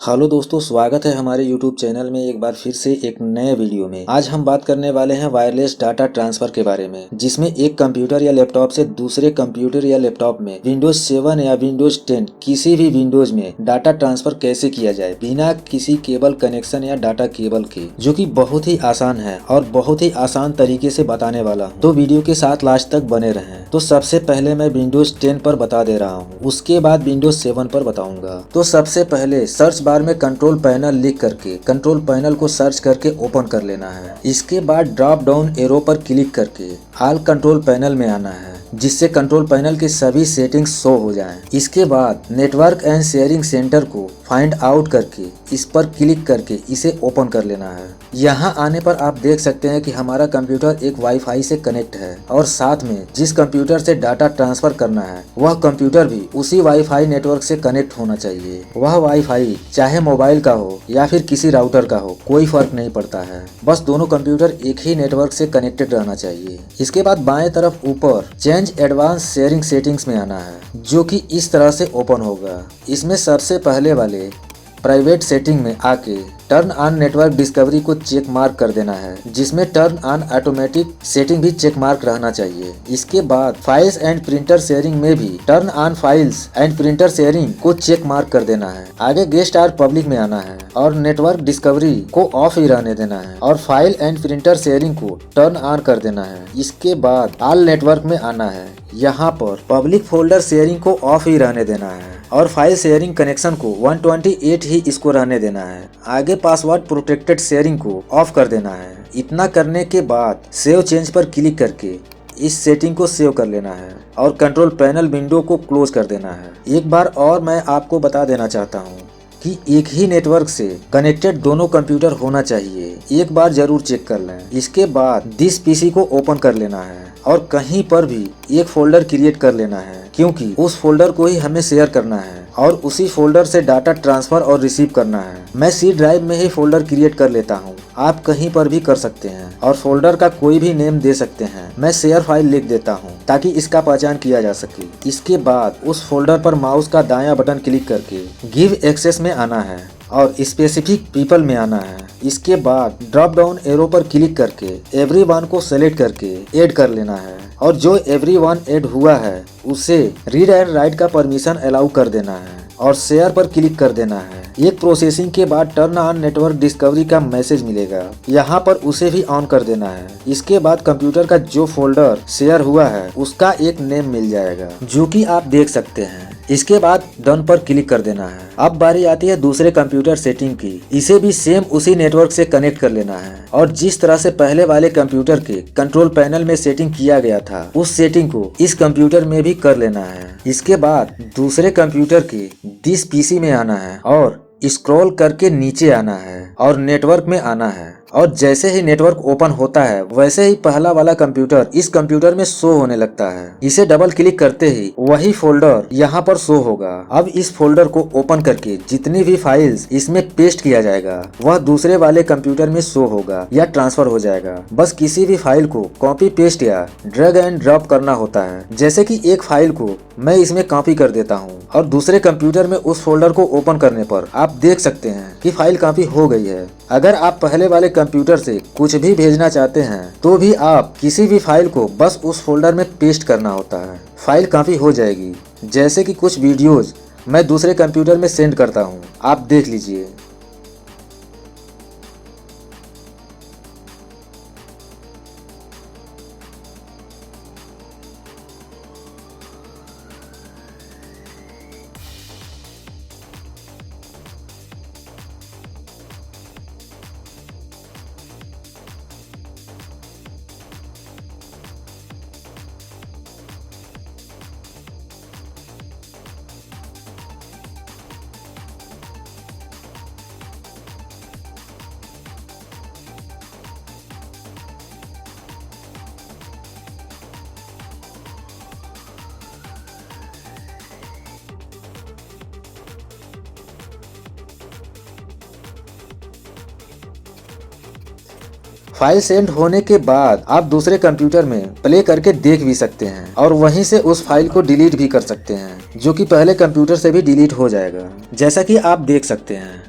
Hello दोस्तों, स्वागत है हमारे YouTube चैनल में एक बार फिर से एक नए वीडियो में। आज हम बात करने वाले हैं वायरलेस डाटा ट्रांसफर के बारे में, जिसमें एक कंप्यूटर या लैपटॉप से दूसरे कंप्यूटर या लैपटॉप में विंडोज 7 या विंडोज 10 किसी भी विंडोज में डाटा ट्रांसफर कैसे किया जाए बिना किसी केबल कनेक्शन या डाटा केबल के, जो कि बहुत ही आसान है और बहुत ही आसान तरीके से बताने वाला हूँ। तो वीडियो के साथ लास्ट तक बने रहें। तो सबसे पहले मैं विंडोज 10 पर बता दे रहा हूँ, उसके बाद विंडोज 7 पर बताऊंगा। तो सबसे पहले सर्च बार में कंट्रोल पैनल लिख करके कंट्रोल पैनल को सर्च करके ओपन कर लेना है। इसके बाद ड्रॉप डाउन एरो पर क्लिक करके ऑल कंट्रोल पैनल में आना है, जिससे कंट्रोल पैनल के सभी सेटिंग्स शो हो जाएं। इसके बाद नेटवर्क एंड शेयरिंग सेंटर को फाइंड आउट करके इस पर क्लिक करके इसे ओपन कर लेना है। यहाँ आने पर आप देख सकते हैं कि हमारा कंप्यूटर एक वाईफाई से कनेक्ट है और साथ में जिस कंप्यूटर से डाटा ट्रांसफर करना है वह कंप्यूटर भी उसी वाईफाई नेटवर्क से कनेक्ट होना चाहिए। वह वाईफाई चाहे मोबाइल का हो या फिर किसी राउटर का हो, कोई फर्क नहीं पड़ता है, बस दोनों कंप्यूटर एक ही नेटवर्क से कनेक्टेड रहना चाहिए। इसके बाद बाएं तरफ ऊपर चेंज एडवांस शेयरिंग सेटिंग्स में आना है, जो कि इस तरह से ओपन होगा। इसमें सबसे पहले वाले प्राइवेट सेटिंग में आके टर्न ऑन नेटवर्क डिस्कवरी को चेक मार्क कर देना है, जिसमें टर्न ऑन ऑटोमेटिक सेटिंग भी चेक मार्क रहना चाहिए। इसके बाद फाइल्स एंड प्रिंटर शेयरिंग में भी turn on files and printer sharing को चेक मार्क कर देना है। आगे गेस्ट और पब्लिक में आना है और नेटवर्क डिस्कवरी को ऑफ ही रहने देना है और फाइल एंड प्रिंटर शेयरिंग को टर्न ऑन कर देना है। इसके बाद ऑल नेटवर्क में आना है। यहाँ पर पब्लिक फोल्डर शेयरिंग को ऑफ ही रहने देना है और फाइल शेयरिंग कनेक्शन को 128 ही इसको रहने देना है। आगे पासवर्ड प्रोटेक्टेड शेयरिंग को ऑफ कर देना है। इतना करने के बाद सेव चेंज पर क्लिक करके इस सेटिंग को सेव कर लेना है और कंट्रोल पैनल विंडो को क्लोज कर देना है। एक बार और मैं आपको बता देना चाहता हूँ कि एक ही नेटवर्क से कनेक्टेड दोनों कंप्यूटर होना चाहिए। एक बार जरूर चेक कर लें। इसके बाद दिस पीसी को ओपन कर लेना है और कहीं पर भी एक फोल्डर क्रिएट कर लेना है, क्योंकि उस फोल्डर को ही हमें शेयर करना है और उसी फोल्डर से डाटा ट्रांसफर और रिसीव करना है। मैं सी ड्राइव में ही फोल्डर क्रिएट कर लेता हूँ, आप कहीं पर भी कर सकते हैं और फोल्डर का कोई भी नेम दे सकते हैं। मैं शेयर फाइल लिख देता हूँ ताकि इसका पहचान किया जा सके। इसके बाद उस फोल्डर पर माउस का दायां बटन क्लिक करके गिव एक्सेस में आना है और स्पेसिफिक पीपल में आना है। इसके बाद ड्रॉप डाउन एरो पर क्लिक करके एवरीवन को सेलेक्ट करके ऐड कर लेना है और जो एवरीवन ऐड हुआ है उसे रीड एंड राइट का परमिशन अलाउ कर देना है और शेयर पर क्लिक कर देना है। एक प्रोसेसिंग के बाद टर्न ऑन नेटवर्क डिस्कवरी का मैसेज मिलेगा, यहाँ पर उसे भी ऑन कर देना है। इसके बाद कंप्यूटर का जो फोल्डर शेयर हुआ है उसका एक नेम मिल जाएगा, जो कि आप देख सकते हैं। इसके बाद डन पर क्लिक कर देना है। अब बारी आती है दूसरे कंप्यूटर सेटिंग की। इसे भी सेम उसी नेटवर्क से कनेक्ट कर लेना है और जिस तरह से पहले वाले कंप्यूटर के कंट्रोल पैनल में सेटिंग किया गया था उस सेटिंग को इस कंप्यूटर में भी कर लेना है। इसके बाद दूसरे कंप्यूटर के दिस पीसी में आना है और स्क्रॉल करके नीचे आना है और नेटवर्क में आना है और जैसे ही नेटवर्क ओपन होता है वैसे ही पहला वाला कंप्यूटर इस कंप्यूटर में शो होने लगता है। इसे डबल क्लिक करते ही वही फोल्डर यहाँ पर शो होगा। अब इस फोल्डर को ओपन करके जितनी भी फाइल्स इसमें पेस्ट किया जाएगा वह दूसरे वाले कंप्यूटर में शो होगा या ट्रांसफर हो जाएगा। बस किसी भी फाइल को कॉपी पेस्ट या ड्रैग एंड ड्रॉप करना होता है। जैसे कि एक फाइल को मैं इसमें कॉपी कर देता हूँ और दूसरे कंप्यूटर में उस फोल्डर को ओपन करने पर आप देख सकते हैं कि फाइल कॉपी हो गई है। अगर आप पहले वाले कंप्यूटर से कुछ भी भेजना चाहते हैं तो भी आप किसी भी फाइल को बस उस फोल्डर में पेस्ट करना होता है, फाइल कॉपी हो जाएगी। जैसे कि कुछ वीडियोज मैं दूसरे कंप्यूटर में सेंड करता हूँ, आप देख लीजिए। फाइल सेंड होने के बाद आप दूसरे कंप्यूटर में प्ले करके देख भी सकते हैं और वहीं से उस फाइल को डिलीट भी कर सकते हैं, जो कि पहले कंप्यूटर से भी डिलीट हो जाएगा, जैसा कि आप देख सकते हैं।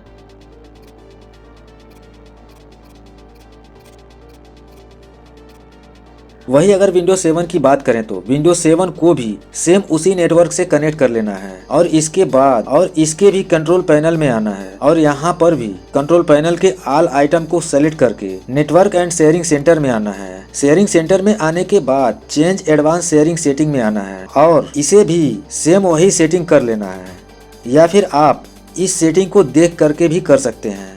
वही अगर विंडोज 7 की बात करें तो विंडोज 7 को भी सेम उसी नेटवर्क से कनेक्ट कर लेना है और इसके बाद इसके भी कंट्रोल पैनल में आना है और यहाँ पर भी कंट्रोल पैनल के ऑल आइटम को सेलेक्ट करके नेटवर्क एंड शेयरिंग सेंटर में आना है। शेयरिंग सेंटर में आने के बाद चेंज एडवांस शेयरिंग सेटिंग में आना है और इसे भी सेम वही सेटिंग कर लेना है, या फिर आप इस सेटिंग को देख करके भी कर सकते हैं।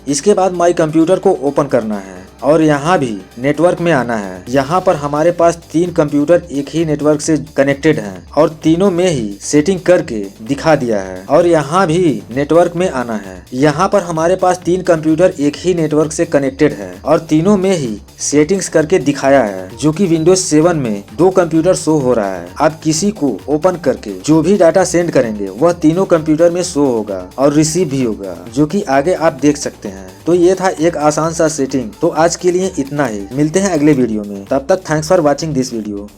इसके बाद माई कंप्यूटर को ओपन करना है और यहाँ भी नेटवर्क में आना है। यहाँ पर हमारे पास 3 कंप्यूटर एक ही नेटवर्क से कनेक्टेड हैं और तीनों में ही सेटिंग करके दिखा दिया है और यहाँ भी नेटवर्क में आना है। यहाँ पर हमारे पास 3 कंप्यूटर एक ही नेटवर्क से कनेक्टेड है और तीनों में ही सेटिंग्स करके दिखाया है, जो कि विंडोज 7 में 2 कंप्यूटर शो हो रहा है। आप किसी को ओपन करके जो भी डाटा सेंड करेंगे वह तीनों कंप्यूटर में शो होगा और रिसीव भी होगा, जो कि आगे आप देख सकते हैं। तो ये था एक आसान सा सेटिंग। तो आज के लिए इतना ही, मिलते हैं अगले वीडियो में। तब तक thanks for watching this video.